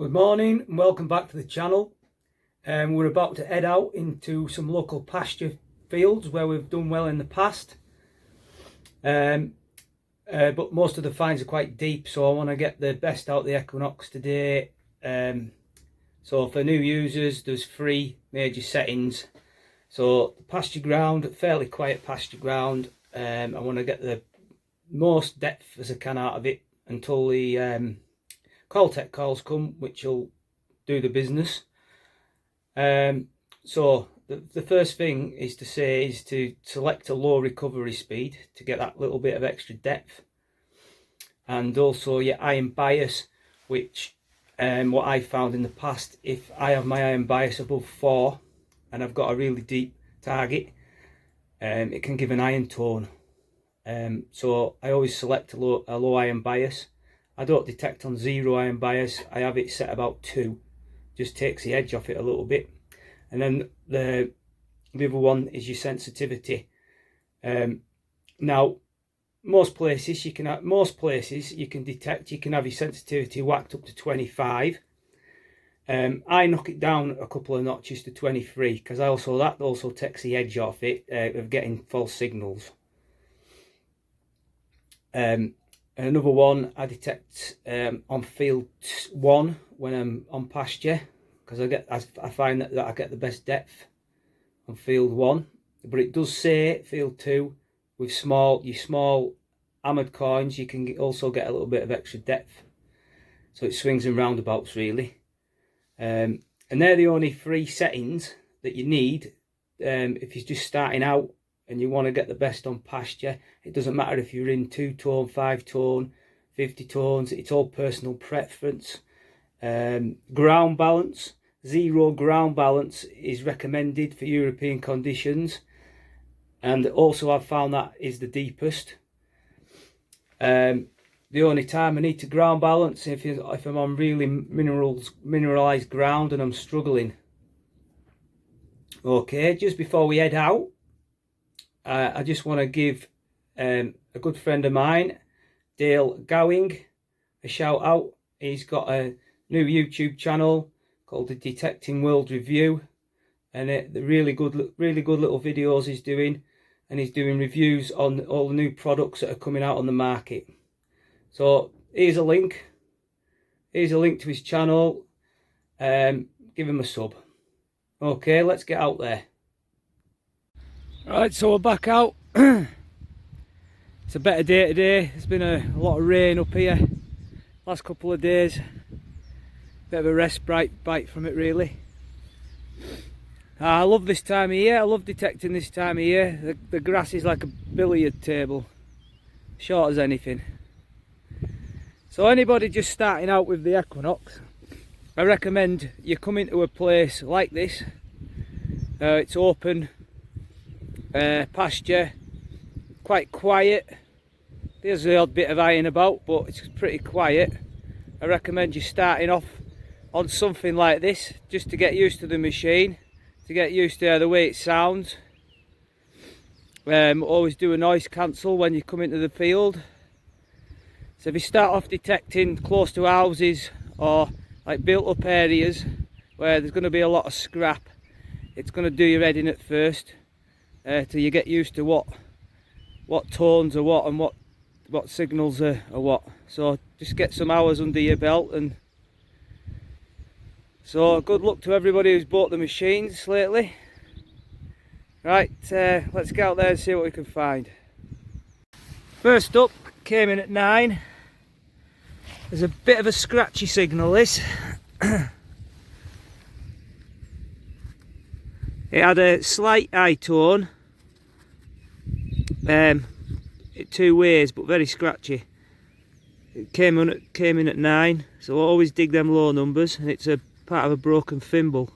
Good morning and welcome back to the channel. We're about to head out into some local pasture fields where we've done well in the past. But most of the finds are quite deep, so I want to get the best out of the equinox today. So for new users, there's 3 major settings. So the pasture ground, fairly quiet pasture ground. I want to get the most depth as I can out of it until the Caltech calls come, which will do the business. So the first thing is to select a low recovery speed to get that little bit of extra depth, and also your iron bias, which what I found in the past, if I have my iron bias above 4 and I've got a really deep target, it can give an iron tone. So I always select a low iron bias. I don't detect on 0 iron bias. I have it set about 2. Just takes the edge off it a little bit. And then the other one is your sensitivity. Now, most places you can detect, you can have your sensitivity whacked up to 25. I knock it down a couple of notches to 23 because that also takes the edge off it of getting false signals. Another one I detect on field 1 when I'm on pasture, because I find that I get the best depth on field 1, but it does say field 2 with your small hammered coins you can also get a little bit of extra depth. So it swings and roundabouts really, and they're the only 3 settings that you need if you're just starting out and you want to get the best on pasture. It doesn't matter if you're in 2-tone, 5-tone, 50 tones, it's all personal preference. Ground balance, 0 ground balance is recommended for European conditions, and also I've found that is the deepest. The only time I need to ground balance if I'm on really mineralized ground and I'm struggling. Okay, just before we head out, I just want to give a good friend of mine, Dale Gowing, a shout out. He's got a new YouTube channel called the Detecting World Review, and the really good little videos he's doing, and he's doing reviews on all the new products that are coming out on the market. So here's a link to his channel. Give him a sub. Okay, let's get out there. Right, so we're back out. It's a better day today. There's been a lot of rain up here last couple of days. Bit of a respite from it really. I love this time of year. I love detecting this time of year. The grass is like a billiard table, short as anything. So anybody just starting out with the equinox, I recommend you come into a place like this. It's open pasture, quite quiet. There's the odd bit of iron about, but it's pretty quiet. I recommend you starting off on something like this just to get used to the machine, to get used to the way it sounds. Always do a noise cancel when you come into the field. So if you start off detecting close to houses or like built up areas where there's going to be a lot of scrap, it's going to do your head in at first, till you get used to what tones are what and what signals are what. So just get some hours under your belt. And so good luck to everybody who's bought the machines lately. Right, let's get out there and see what we can find. First up, came in at 9. There's a bit of a scratchy signal, this. It had a slight high tone, 2 ways, but very scratchy. It came in at 9, so I always dig them low numbers, and it's a part of a broken thimble.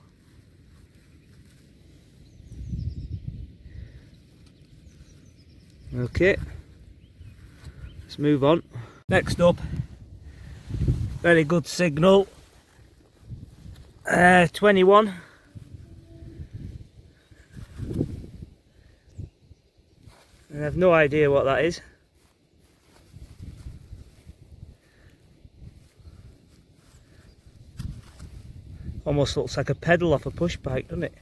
Okay, let's move on. Next up, very good signal, 21. I have no idea what that is. Almost looks like a pedal off a push bike, doesn't it?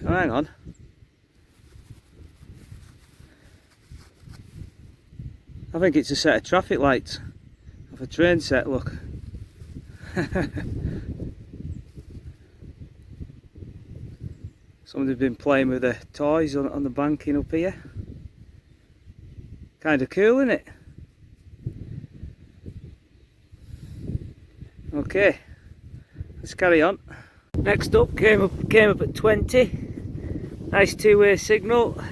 Oh, hang on. I think it's a set of traffic lights off a train set, look. Somebody's been playing with the toys on the banking up here. Kind of cool, isn't it? Okay, let's carry on. Next up, came up at 20. Nice two-way signal.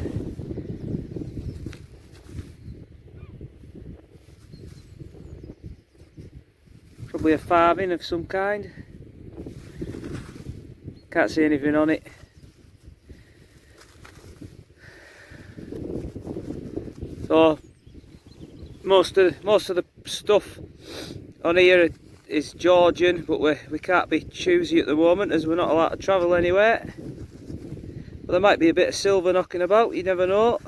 Probably a farthing of some kind. Can't see anything on it. So most of the stuff on here is Georgian, but we can't be choosy at the moment as we're not allowed to travel anywhere. But there might be a bit of silver knocking about, you never know.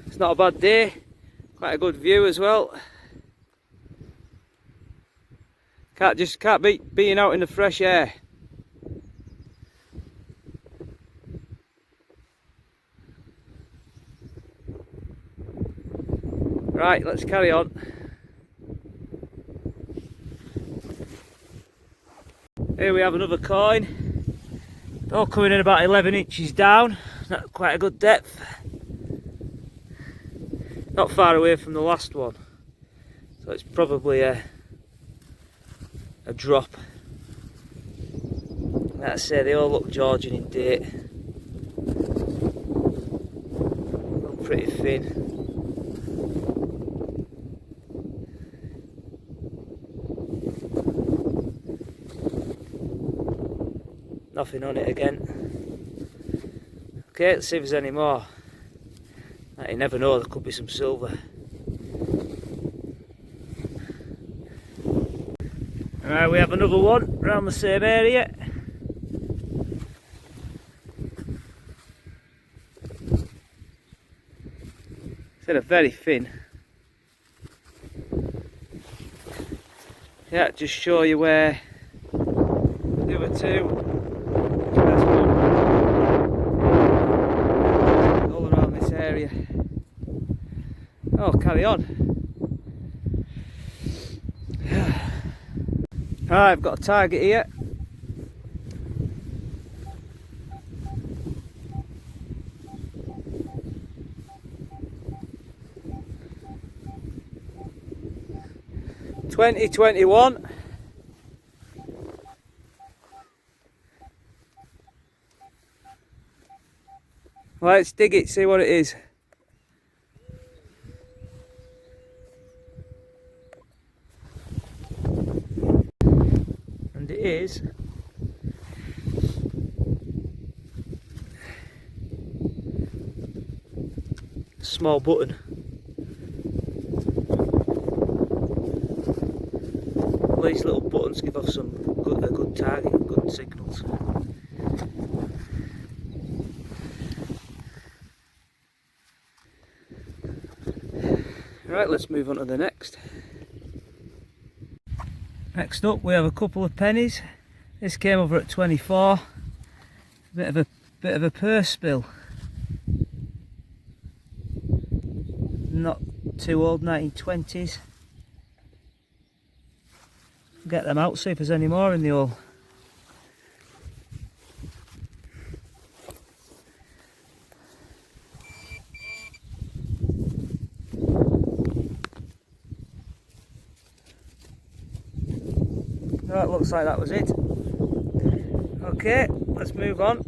It's not a bad day, quite a good view as well. Can't beat being out in the fresh air. Right, let's carry on. Here we have another coin. All coming in about 11 inches down. Not quite a good depth. Not far away from the last one. So it's probably a drop. Like I say, they all look Georgian in date. Look pretty thin. Nothing on it again. Okay, let's see if there's any more. You never know, there could be some silver. Alright, we have another one around the same area. They're very thin. Yeah, just show you where the other two. All around this area. Oh, carry on. Alright, I've got a target here. $20.21. Let's dig it, see what it is. And it is a small button. These little buttons give off some good target, good signals. Right, let's move on to the next. Next up we have a couple of pennies. This came over at 24. Bit of a purse spill. Not too old, 1920s. Get them out, see if there's any more in the hole. Right, looks like that was it. Okay, let's move on.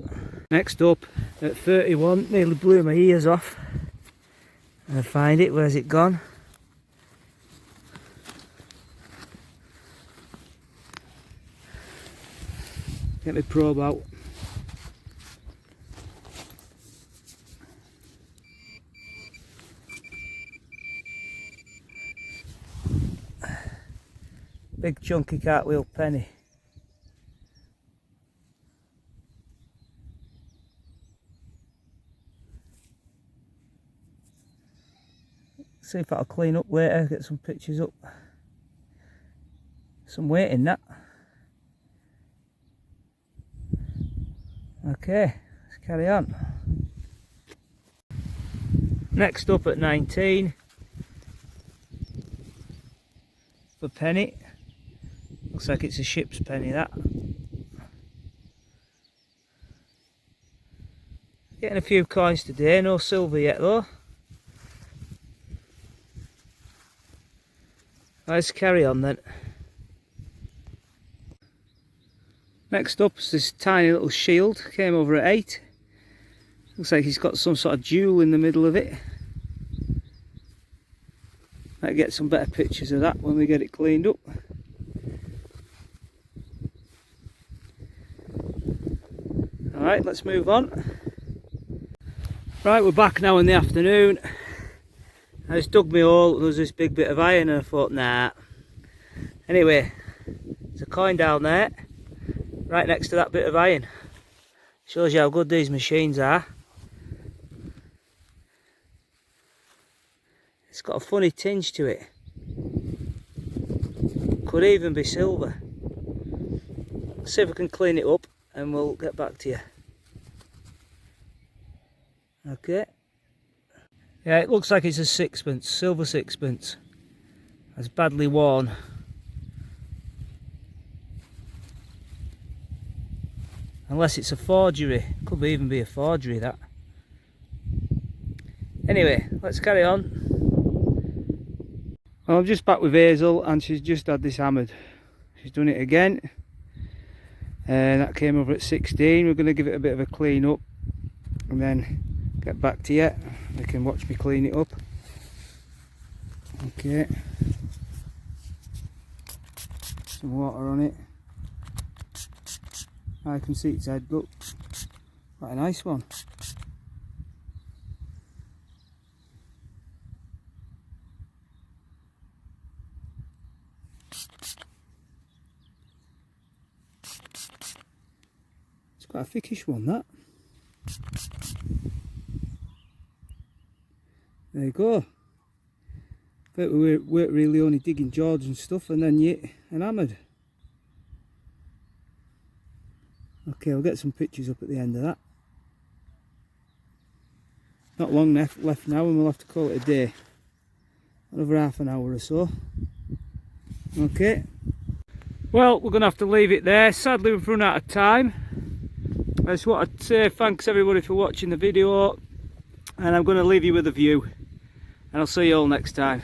Next up at 31, nearly blew my ears off. I find it, where's it gone? Get my probe out. Big chunky cartwheel penny. See if I'll clean up later, get some pictures up. Some weight in that. Okay, let's carry on. Next up at 19 for penny. Looks like it's a ship's penny, that. Getting a few coins today, no silver yet though. Let's carry on then. Next up is this tiny little shield, came over at 8. Looks like he's got some sort of jewel in the middle of it. Might get some better pictures of that when we get it cleaned up. Alright, let's move on. Right, we're back now in the afternoon. I just dug my hole, there was this big bit of iron and I thought, nah. Anyway, there's a coin down there, right next to that bit of iron. Shows you how good these machines are. It's got a funny tinge to it. Could even be silver. Let's see if we can clean it up and we'll get back to you. Okay. Yeah, it looks like it's a sixpence, silver sixpence. It's badly worn. Unless it's a forgery. Could even be a forgery, that. Anyway, let's carry on. Well, I'm just back with Hazel and she's just had this hammered. She's done it again. And that came over at 16. We're going to give it a bit of a clean up and then get back to you. You can watch me clean it up. Okay. Some water on it. I can see its head, look. Quite a nice one. It's quite a thickish one, that. There you go. But we weren't really only digging George and stuff and then yet and hammered. Okay, we'll get some pictures up at the end of that. Not long left now and we'll have to call it a day. Another half an hour or so. Okay. Well, we're going to have to leave it there. Sadly, we've run out of time. I just want to say thanks everybody for watching the video. And I'm going to leave you with a view. And I'll see you all next time.